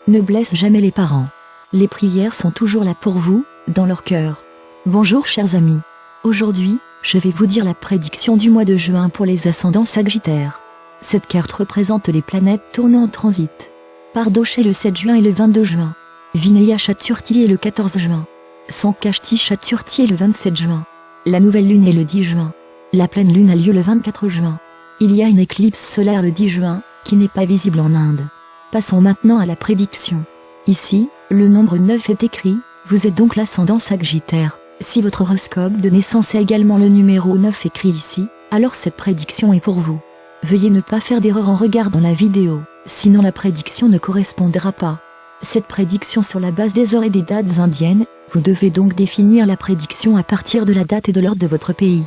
Ne blesse jamais les parents. Les prières sont toujours là pour vous, dans leur cœur. Bonjour chers amis. Aujourd'hui, je vais vous dire la prédiction du mois de juin pour les ascendants Sagittaires. Cette carte représente les planètes tournant en transit. Pardoché le 7 juin et le 22 juin. Vinaya Chaturthi le 14 juin. Sankashti Chaturthi le 27 juin. La nouvelle lune est le 10 juin. La pleine lune a lieu le 24 juin. Il y a une éclipse solaire le 10 juin, qui n'est pas visible en Inde. Passons maintenant à la prédiction. Ici, le nombre 9 est écrit, vous êtes donc l'ascendant Sagittaire. Si votre horoscope de naissance est également le numéro 9 écrit ici, alors cette prédiction est pour vous. Veuillez ne pas faire d'erreur en regardant la vidéo, sinon la prédiction ne correspondra pas. Cette prédiction sur la base des heures et des dates indiennes, vous devez donc définir la prédiction à partir de la date et de l'heure de votre pays.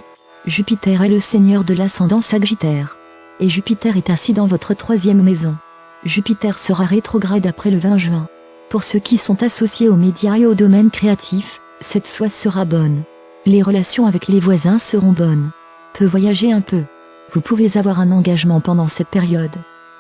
Jupiter est le seigneur de l'ascendant Sagittaire. Et Jupiter est assis dans votre 3e maison. Jupiter sera rétrograde après le 20 juin. Pour ceux qui sont associés aux médias et au domaine créatif, cette fois sera bonne. Les relations avec les voisins seront bonnes. Peut voyager un peu. Vous pouvez avoir un engagement pendant cette période.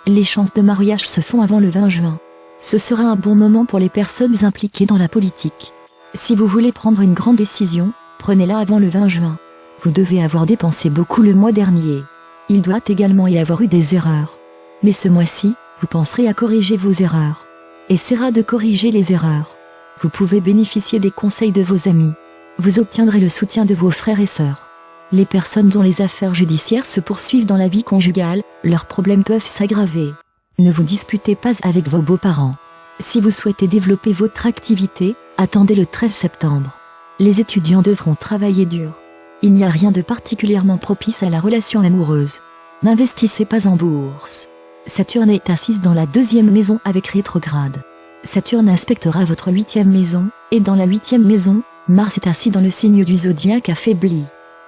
Les chances de mariage se font avant le 20 juin. Ce sera un bon moment pour les personnes impliquées dans la politique. Si vous voulez prendre une grande décision, prenez-la avant le 20 juin. Vous devez avoir dépensé beaucoup le mois dernier. Il doit également y avoir eu des erreurs. Mais ce mois-ci, vous penserez à corriger vos erreurs. Essaiera de corriger les erreurs. Vous pouvez bénéficier des conseils de vos amis. Vous obtiendrez le soutien de vos frères et sœurs. Les personnes dont les affaires judiciaires se poursuivent dans la vie conjugale, leurs problèmes peuvent s'aggraver. Ne vous disputez pas avec vos beaux-parents. Si vous souhaitez développer votre activité, attendez le 13 septembre. Les étudiants devront travailler dur. Il n'y a rien de particulièrement propice à la relation amoureuse. N'investissez pas en bourse. Saturne est assise dans la 2e maison avec rétrograde. Saturne inspectera votre 8e maison, et dans la 8e maison, Mars est assis dans le signe du zodiaque affaibli.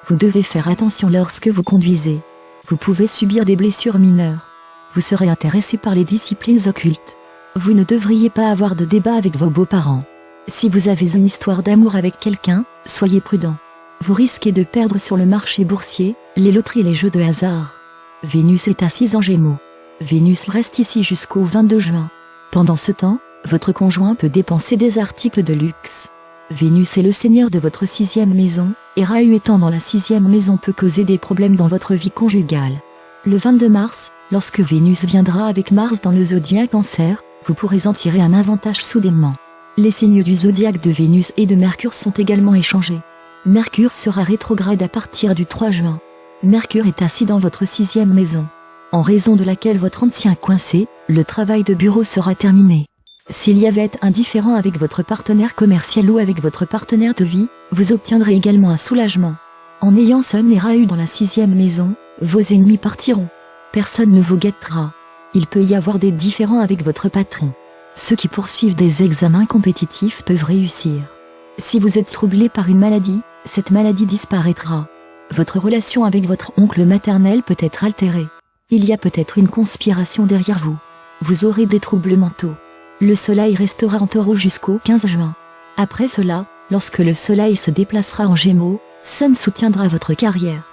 Vous devez faire attention lorsque vous conduisez. Vous pouvez subir des blessures mineures. Vous serez intéressé par les disciplines occultes. Vous ne devriez pas avoir de débat avec vos beaux-parents. Si vous avez une histoire d'amour avec quelqu'un, soyez prudent. Vous risquez de perdre sur le marché boursier, les loteries et les jeux de hasard. Vénus est assise en Gémeaux. Vénus reste ici jusqu'au 22 juin. Pendant ce temps, votre conjoint peut dépenser des articles de luxe. Vénus est le seigneur de votre 6e maison, et Rahu étant dans la 6e maison peut causer des problèmes dans votre vie conjugale. Le 22 mars, lorsque Vénus viendra avec Mars dans le zodiaque Cancer, vous pourrez en tirer un avantage soudainement. Les signes du zodiaque de Vénus et de Mercure sont également échangés. Mercure sera rétrograde à partir du 3 juin. Mercure est assis dans votre 6e maison. En raison de laquelle votre ancien coincé, le travail de bureau sera terminé. S'il y avait un différend avec votre partenaire commercial ou avec votre partenaire de vie, vous obtiendrez également un soulagement. En ayant Sun et Rahu dans la 6e maison, vos ennemis partiront. Personne ne vous guettera. Il peut y avoir des différends avec votre patron. Ceux qui poursuivent des examens compétitifs peuvent réussir. Si vous êtes troublé par une maladie, cette maladie disparaîtra. Votre relation avec votre oncle maternel peut être altérée. Il y a peut-être une conspiration derrière vous. Vous aurez des troubles mentaux. Le soleil restera en Taureau jusqu'au 15 juin. Après cela, lorsque le soleil se déplacera en Gémeaux, Sun soutiendra votre carrière.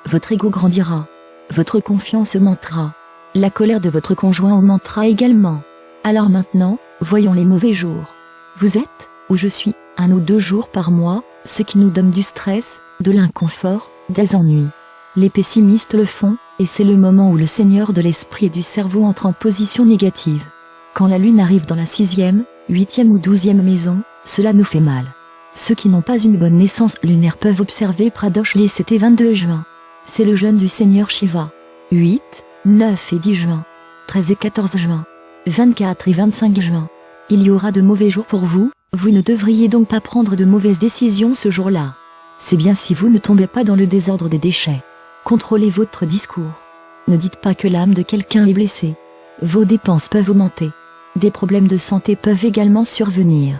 Votre ego grandira. Votre confiance augmentera. La colère de votre conjoint augmentera également. Alors maintenant, voyons les mauvais jours. Vous êtes, où je suis, 1 ou 2 jours par mois, ce qui nous donne du stress, de l'inconfort, des ennuis. Les pessimistes le font, et c'est le moment où le seigneur de l'esprit et du cerveau entre en position négative. Quand la lune arrive dans la 6e, 8e ou 12e maison, cela nous fait mal. Ceux qui n'ont pas une bonne naissance lunaire peuvent observer Pradosh les 7 et 22 juin. C'est le jeûne du seigneur Shiva. 8, 9 et 10 juin. 13 et 14 juin. 24 et 25 juin. Il y aura de mauvais jours pour vous, vous ne devriez donc pas prendre de mauvaises décisions ce jour-là. C'est bien si vous ne tombez pas dans le désordre des déchets. Contrôlez votre discours. Ne dites pas que l'âme de quelqu'un est blessée. Vos dépenses peuvent augmenter. Des problèmes de santé peuvent également survenir.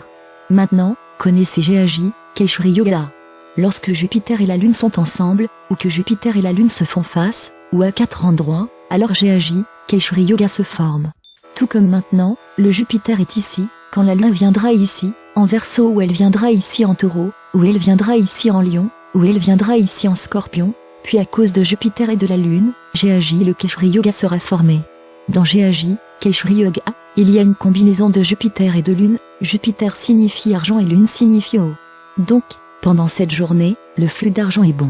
Maintenant, connaissez GAJ, Keshri Yoga. Lorsque Jupiter et la Lune sont ensemble, ou que Jupiter et la Lune se font face, ou à 4 endroits, alors GAJ, Keshri Yoga se forme. Tout comme maintenant, le Jupiter est ici, quand la Lune viendra ici, en Verseau ou elle viendra ici en Taureau, ou elle viendra ici en Lion, ou elle viendra ici en Scorpion, puis à cause de Jupiter et de la Lune, GAJ le Keshri Yoga sera formé. Dans GAJ, Keshri Yoga, Il y a une combinaison de Jupiter et de Lune, Jupiter signifie argent et Lune signifie eau. Donc, pendant cette journée, le flux d'argent est bon.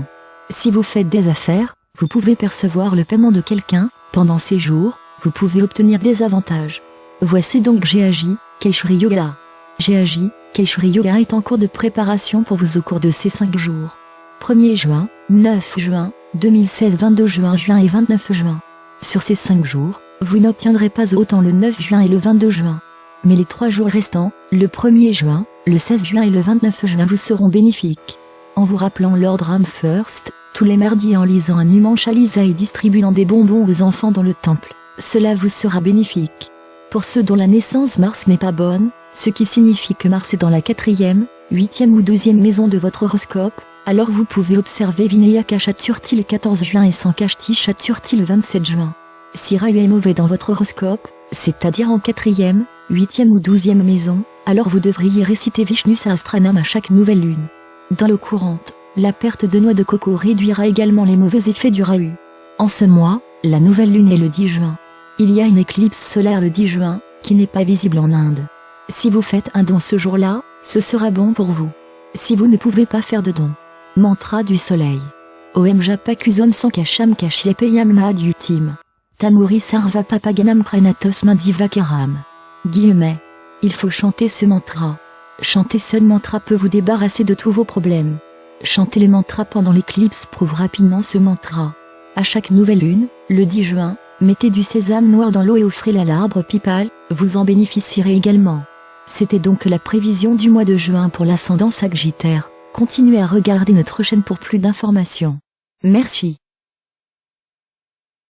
Si vous faites des affaires, vous pouvez percevoir le paiement de quelqu'un. Pendant ces jours, vous pouvez obtenir des avantages. Voici donc J'ai agi, Keishuri Yoga. J'ai agi, Keishuri Yoga est en cours de préparation pour vous au cours de ces 5 jours. 1er juin, 9 juin, 2016, 22 juin et 29 juin. Sur ces 5 jours, vous n'obtiendrez pas autant le 9 juin et le 22 juin. Mais les 3 jours restants, le 1er juin, le 16 juin et le 29 juin vous seront bénéfiques. En vous rappelant Lord Ram First, tous les mardis en lisant un numanche à Lisa et distribuant des bonbons aux enfants dans le temple, cela vous sera bénéfique. Pour ceux dont la naissance Mars n'est pas bonne, ce qui signifie que Mars est dans la 4e, 8e ou 12e maison de votre horoscope, alors vous pouvez observer Vinayaka Chaturthi le 14 juin et Sankashti Chaturthi le 27 juin. Si Rahu est mauvais dans votre horoscope, c'est-à-dire en 4e, 8e ou 12e maison, alors vous devriez réciter Vishnu Sahasranam à chaque nouvelle lune. Dans l'eau courante, la perte de noix de coco réduira également les mauvais effets du Rahu. En ce mois, la nouvelle lune est le 10 juin. Il y a une éclipse solaire le 10 juin, qui n'est pas visible en Inde. Si vous faites un don ce jour-là, ce sera bon pour vous. Si vous ne pouvez pas faire de don. Mantra du soleil. Om Japakusum Sankasham Kashyapeyam Mahadyutim. Tamuri Sarva Papaganam Pranatos Mandivakaram. Guillemets. Il faut chanter ce mantra. Chanter ce mantra peut vous débarrasser de tous vos problèmes. Chanter le mantra pendant l'éclipse prouve rapidement ce mantra. À chaque nouvelle lune, le 10 juin, mettez du sésame noir dans l'eau et offrez-la à l'arbre pipal, vous en bénéficierez également. C'était donc la prévision du mois de juin pour l'ascendant Sagittaire. Continuez à regarder notre chaîne pour plus d'informations. Merci.